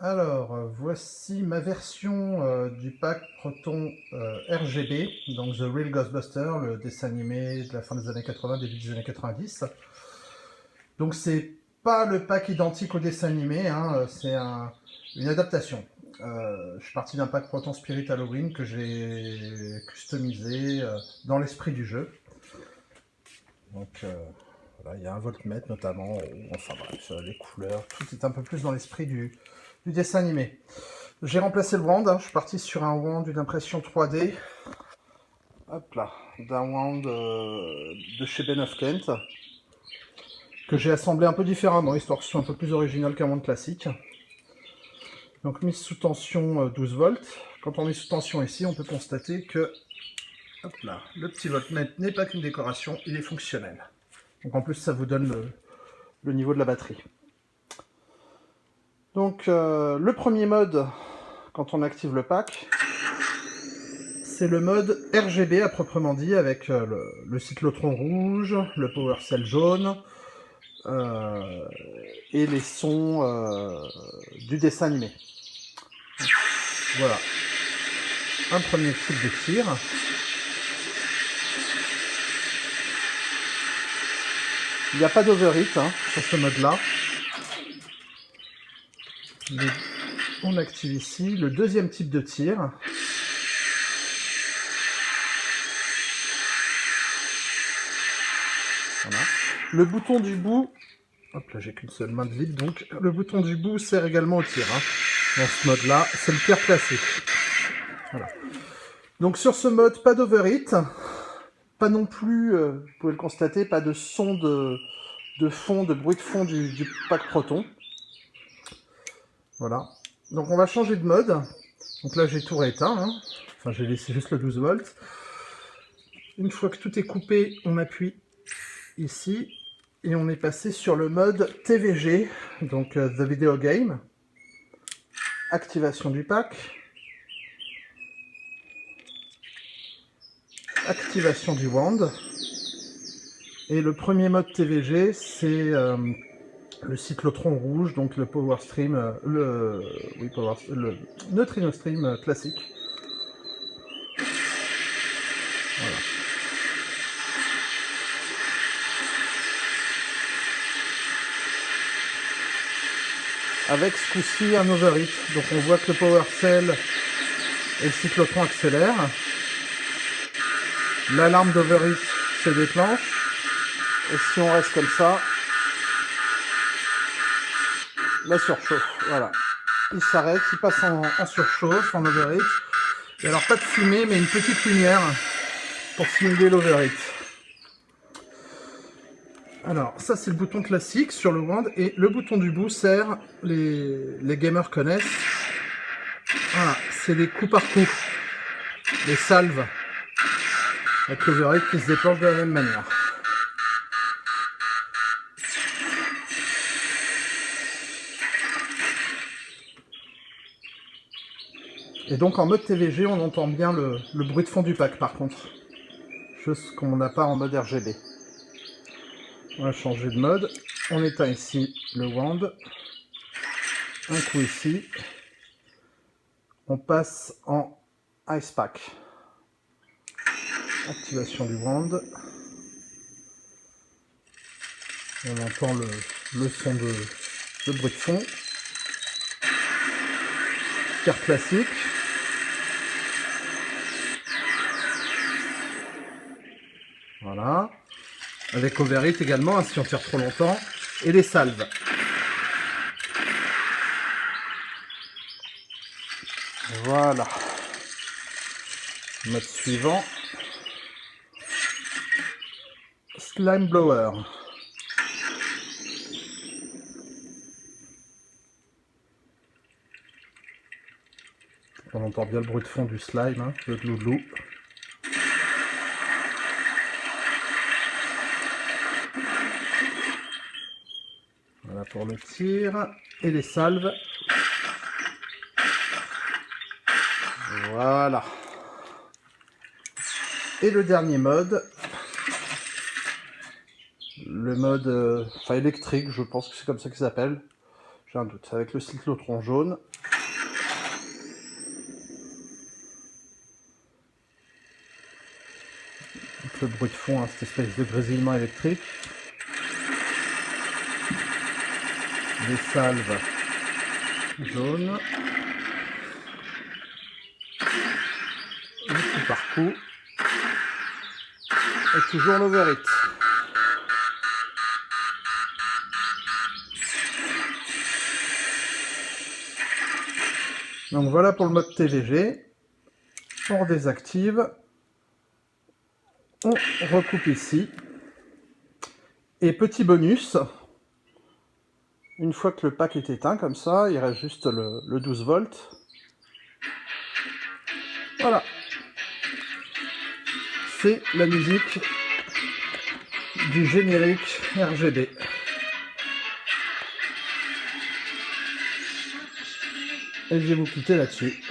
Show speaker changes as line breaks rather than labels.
Alors, voici ma version du pack Proton RGB, donc The Real Ghostbuster, le dessin animé de la fin des années 80, début des années 90. Donc c'est pas le pack identique au dessin animé, hein, c'est une adaptation. Je suis parti d'un pack Proton Spirit Halloween que j'ai customisé dans l'esprit du jeu. Donc voilà, il y a un voltmètre notamment, enfin bref, les couleurs, tout est un peu plus dans l'esprit du dessin animé. J'ai remplacé le wand, hein, je suis parti sur un wand d'une impression 3D. Hop là, d'un wand de chez Ben of Kent, que j'ai assemblé un peu différemment, histoire que ce soit un peu plus original qu'un wand classique. Donc mise sous tension 12 volts. Quand on est sous tension ici, on peut constater que hop là, le petit voltmètre n'est pas qu'une décoration, il est fonctionnel. Donc en plus ça vous donne le niveau de la batterie. Donc le premier mode, quand on active le pack, c'est le mode RGB à proprement dit, avec le cyclotron rouge, le power cell jaune, et les sons du dessin animé. Voilà. Un premier type de tir. Il n'y a pas d'overheat hein, sur ce mode-là. On active ici le deuxième type de tir. Voilà. Le bouton du bout, hop là j'ai qu'une seule main de libre, donc le bouton du bout sert également au tir. Hein. Dans ce mode-là, c'est le tir classique. Voilà. Donc sur ce mode, pas d'overheat, pas non plus, vous pouvez le constater, pas de son de fond, de bruit de fond du pack Proton. Voilà. Donc on va changer de mode. Donc là j'ai tout rééteint, hein. Enfin j'ai laissé juste le 12 volts. Une fois que tout est coupé, on appuie ici et on est passé sur le mode TVG, donc The Video Game. Activation du pack. Activation du wand. Et le premier mode TVG, c'est le cyclotron rouge, donc le Power Stream, le Neutrino Stream classique. Voilà. Avec ce coup-ci un overheat. Donc on voit que le Power Cell et le cyclotron accélèrent. L'alarme d'overheat se déclenche. Et si on reste comme ça, la surchauffe. Voilà. Il s'arrête, il passe en surchauffe, en overheat. Et alors pas de fumée, mais une petite lumière pour simuler l'overheat. Alors ça c'est le bouton classique sur le wand et le bouton du bout sert, les gamers connaissent. Voilà, c'est des coups par coup, les salves avec l'overheat qui se déclenche de la même manière. Et donc en mode TVG on entend bien le bruit de fond du pack par contre, chose qu'on n'a pas en mode RGB. On va changer de mode, on éteint ici le wand, un coup ici, on passe en Ice Pack. Activation du wand. On entend le son de bruit de fond. Tir classique. Voilà. Avec overheat également, hein, si on tire trop longtemps. Et les salves. Voilà. Mode suivant. Slime Blower. On entend bien le bruit de fond du slime, hein, le glouglou. Voilà pour le tir. Et les salves. Voilà. Et le dernier mode, le mode électrique, je pense que c'est comme ça qu'il s'appelle. J'ai un doute. Avec le cyclotron jaune. Donc le bruit de fond, hein, cette espèce de grésillement électrique. Des salves jaunes. Le petit parcours. Et toujours l'overhit. Donc voilà pour le mode TVG. On désactive. On recoupe ici. Et petit bonus, une fois que le pack est éteint, comme ça, il reste juste le 12 volts. Voilà. C'est la musique du générique RGB. Et je vais vous quitter là-dessus.